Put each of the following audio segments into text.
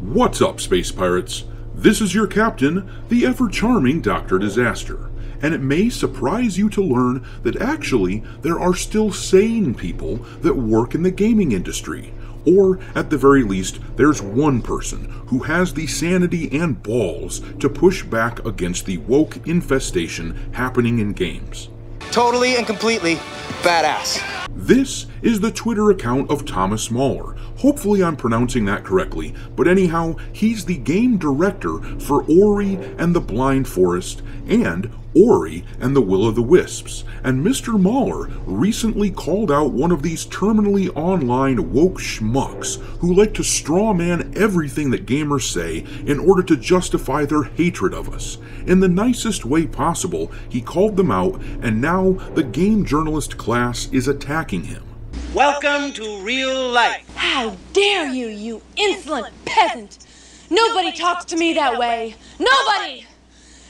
What's up, Space Pirates? This is your captain, the ever-charming Dr. Disaster, and it may surprise you to learn that actually there are still sane people that work in the gaming industry, or at the very least, there's one person who has the sanity and balls to push back against the woke infestation happening in games. Totally and completely badass. This is the Twitter account of Thomas Mahler. Hopefully I'm pronouncing that correctly, but anyhow, he's the game director for Ori and the Blind Forest and Ori and the Will of the Wisps. And Mr. Mahler recently called out one of these terminally online woke schmucks who like to strawman everything that gamers say in order to justify their hatred of us. In the nicest way possible, he called them out, and now the game journalist class is attacking him. Welcome to real life. How dare you, you insolent peasant! Nobody talks to me that way! Nobody!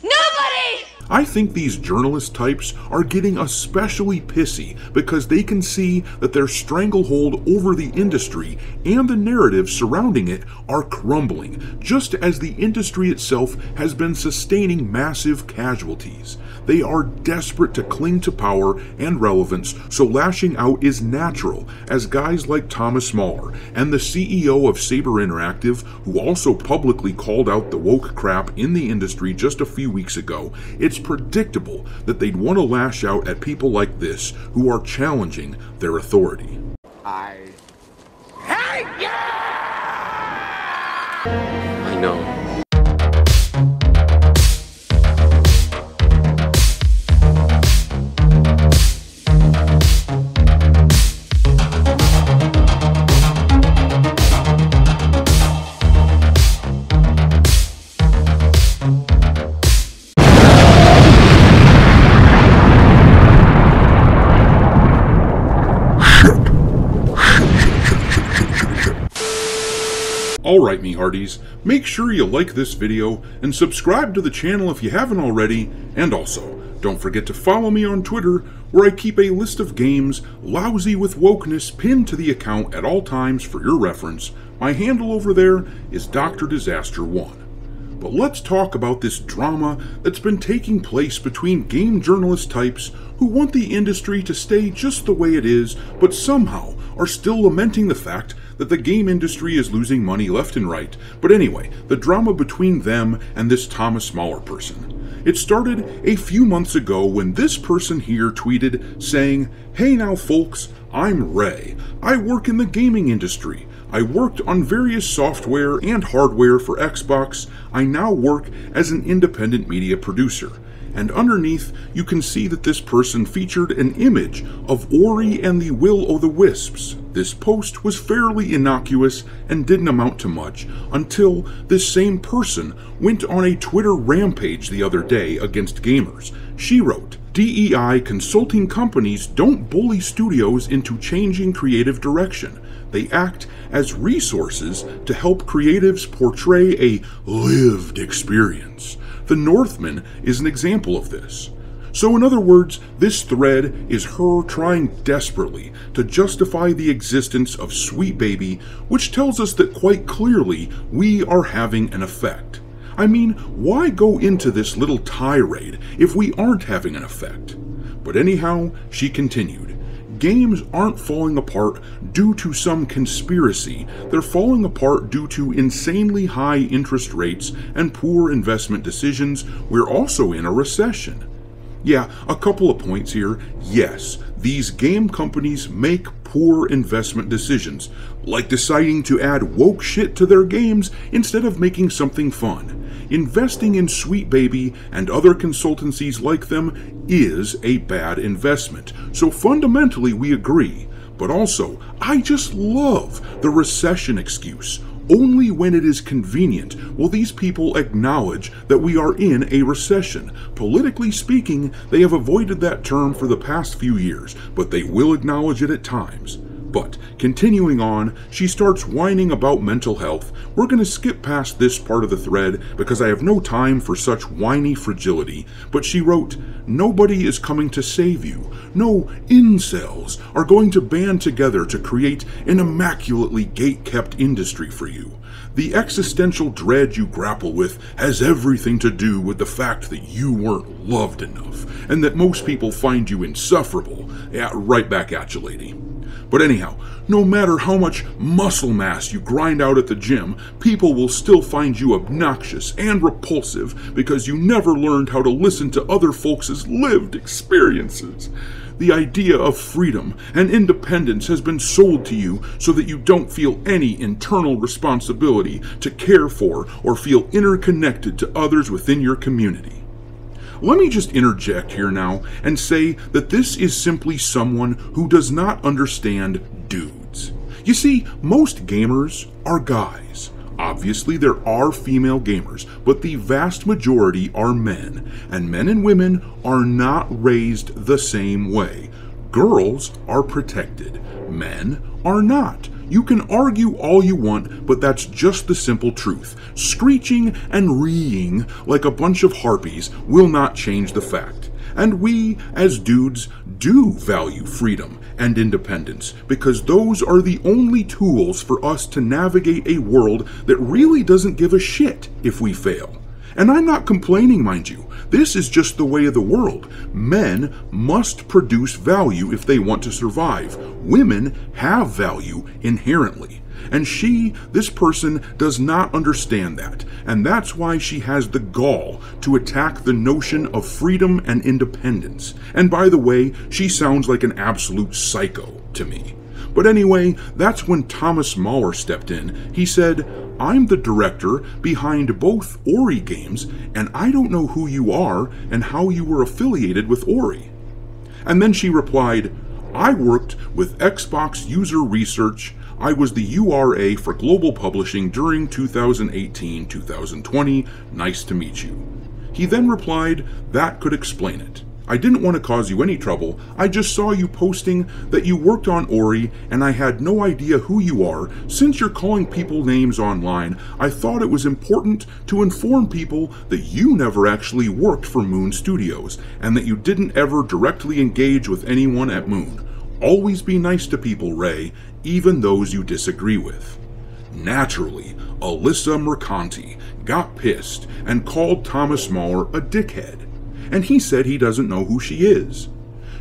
Nobody! I think these journalist types are getting especially pissy because they can see that their stranglehold over the industry and the narrative surrounding it are crumbling, just as the industry itself has been sustaining massive casualties. They are desperate to cling to power and relevance, so lashing out is natural, as guys like Thomas Mahler and the CEO of Saber Interactive, who also publicly called out the woke crap in the industry just a few weeks ago, it's predictable that they'd want to lash out at people like this who are challenging their authority. I hate you! I know. Alright, me hearties, make sure you like this video and subscribe to the channel if you haven't already, and also, don't forget to follow me on Twitter, where I keep a list of games lousy with wokeness pinned to the account at all times for your reference. My handle over there is Dr. Disaster 1. But let's talk about this drama that's been taking place between game journalist types who want the industry to stay just the way it is, but somehow are still lamenting the fact that the game industry is losing money left and right. But anyway, the drama between them and this Thomas Mahler person. It started a few months ago when this person here tweeted saying, "Hey now folks, I'm Ray. I work in the gaming industry. I worked on various software and hardware for Xbox. I now work as an independent media producer." And underneath, you can see that this person featured an image of Ori and the Will o' the Wisps. This post was fairly innocuous and didn't amount to much until this same person went on a Twitter rampage the other day against gamers. She wrote, "DEI consulting companies don't bully studios into changing creative direction. They act as resources to help creatives portray a lived experience. The Northman is an example of this." So in other words, this thread is her trying desperately to justify the existence of Sweet Baby, which tells us that quite clearly we are having an effect. I mean, why go into this little tirade if we aren't having an effect? But anyhow, she continued, "Games aren't falling apart due to some conspiracy. They're falling apart due to insanely high interest rates and poor investment decisions. We're also in a recession." Yeah, a couple of points here. Yes, these game companies make poor investment decisions, like deciding to add woke shit to their games instead of making something fun. Investing in Sweet Baby and other consultancies like them is a bad investment, so fundamentally we agree. But also, I just love the recession excuse. Only when it is convenient will these people acknowledge that we are in a recession. Politically speaking, they have avoided that term for the past few years, but they will acknowledge it at times. But, continuing on, she starts whining about mental health. We're going to skip past this part of the thread because I have no time for such whiny fragility, but she wrote, "Nobody is coming to save you. No incels are going to band together to create an immaculately gate-kept industry for you. The existential dread you grapple with has everything to do with the fact that you weren't loved enough, and that most people find you insufferable." Yeah, right back at you, lady. But anyhow, no matter how much muscle mass you grind out at the gym, people will still find you obnoxious and repulsive because you never learned how to listen to other folks' lived experiences. The idea of freedom and independence has been sold to you so that you don't feel any internal responsibility to care for or feel interconnected to others within your community. Let me just interject here now and say that this is simply someone who does not understand dudes. You see, most gamers are guys. Obviously, there are female gamers, but the vast majority are men, and men and women are not raised the same way. Girls are protected. Men are not. You can argue all you want, but that's just the simple truth. Screeching and reeing like a bunch of harpies will not change the fact. And we, as dudes, do value freedom and independence, because those are the only tools for us to navigate a world that really doesn't give a shit if we fail. And I'm not complaining, mind you. This is just the way of the world. Men must produce value if they want to survive. Women have value inherently. And this person, does not understand that. And that's why she has the gall to attack the notion of freedom and independence. And by the way, she sounds like an absolute psycho to me. But anyway, that's when Thomas Mahler stepped in. He said, "I'm the director behind both Ori games, and I don't know who you are and how you were affiliated with Ori." And then she replied, "I worked with Xbox User Research. I was the URA for Global Publishing during 2018-2020. Nice to meet you." He then replied, "That could explain it. I didn't want to cause you any trouble. I just saw you posting that you worked on Ori, and I had no idea who you are. Since you're calling people names online, I thought it was important to inform people that you never actually worked for Moon Studios, and that you didn't ever directly engage with anyone at Moon. Always be nice to people, Ray, even those you disagree with." Naturally, Alyssa Mercanti got pissed and called Thomas Mahler a dickhead. And he said he doesn't know who she is.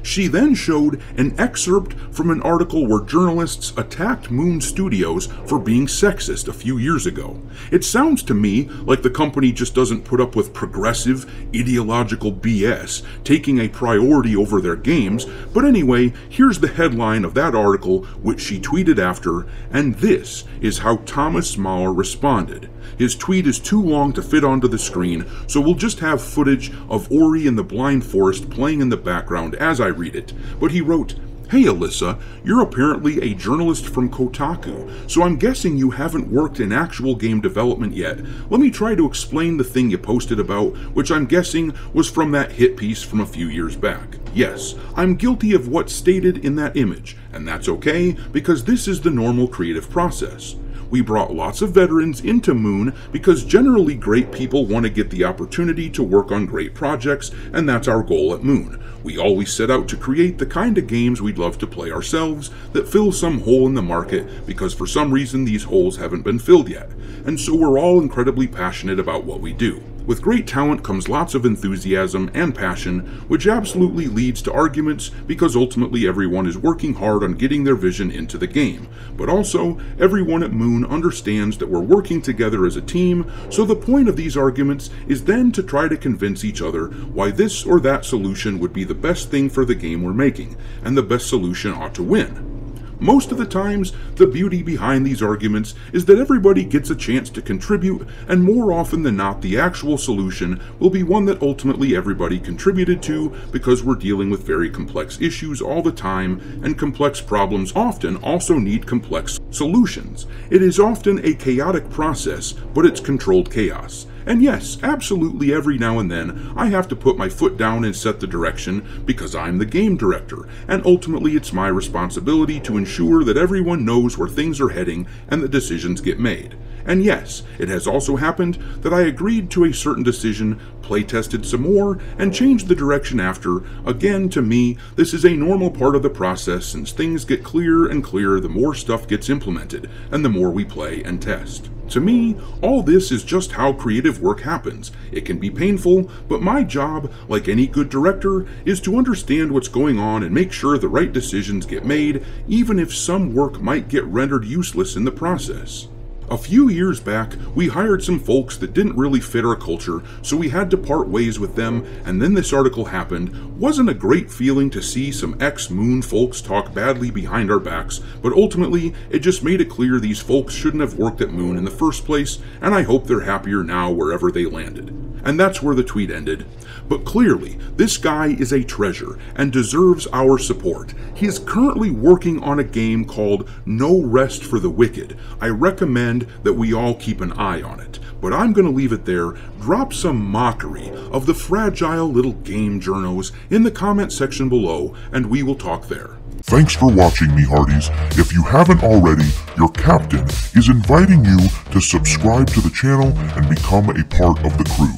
She then showed an excerpt from an article where journalists attacked Moon Studios for being sexist a few years ago. It sounds to me like the company just doesn't put up with progressive, ideological BS, taking a priority over their games, but anyway, here's the headline of that article, which she tweeted after, and this is how Thomas Mahler responded. His tweet is too long to fit onto the screen, so we'll just have footage of Ori and the Blind Forest playing in the background as I read it. But he wrote, "Hey Alyssa, you're apparently a journalist from Kotaku, so I'm guessing you haven't worked in actual game development yet. Let me try to explain the thing you posted about, which I'm guessing was from that hit piece from a few years back. Yes, I'm guilty of what's stated in that image, and that's okay, because this is the normal creative process. We brought lots of veterans into Moon because generally great people want to get the opportunity to work on great projects, and that's our goal at Moon. We always set out to create the kind of games we'd love to play ourselves that fill some hole in the market because for some reason these holes haven't been filled yet. And so we're all incredibly passionate about what we do. With great talent comes lots of enthusiasm and passion, which absolutely leads to arguments because ultimately everyone is working hard on getting their vision into the game. But also, everyone at Moon understands that we're working together as a team, so the point of these arguments is then to try to convince each other why this or that solution would be the best thing for the game we're making, and the best solution ought to win. Most of the times, the beauty behind these arguments is that everybody gets a chance to contribute, and more often than not, the actual solution will be one that ultimately everybody contributed to, because we're dealing with very complex issues all the time, and complex problems often also need complex solutions. It is often a chaotic process, but it's controlled chaos. And yes, absolutely every now and then I have to put my foot down and set the direction because I'm the game director, and ultimately it's my responsibility to ensure that everyone knows where things are heading and that decisions get made. And yes, it has also happened that I agreed to a certain decision, playtested some more, and changed the direction after. Again, to me, this is a normal part of the process since things get clearer and clearer the more stuff gets implemented, and the more we play and test. To me, all this is just how creative work happens. It can be painful, but my job, like any good director, is to understand what's going on and make sure the right decisions get made, even if some work might get rendered useless in the process. A few years back, we hired some folks that didn't really fit our culture, so we had to part ways with them, and then this article happened. Wasn't a great feeling to see some ex-Moon folks talk badly behind our backs, but ultimately, it just made it clear these folks shouldn't have worked at Moon in the first place, and I hope they're happier now wherever they landed. And that's where the tweet ended. But clearly, this guy is a treasure and deserves our support. He is currently working on a game called No Rest for the Wicked. I recommend that we all keep an eye on it. But I'm going to leave it there. Drop some mockery of the fragile little game journos in the comment section below, and we will talk there. Thanks for watching, me hearties. If you haven't already, your captain is inviting you to subscribe to the channel and become a part of the crew.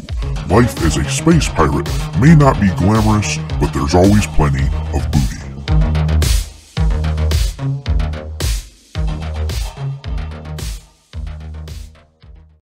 Life as a space pirate may not be glamorous, but there's always plenty of booty.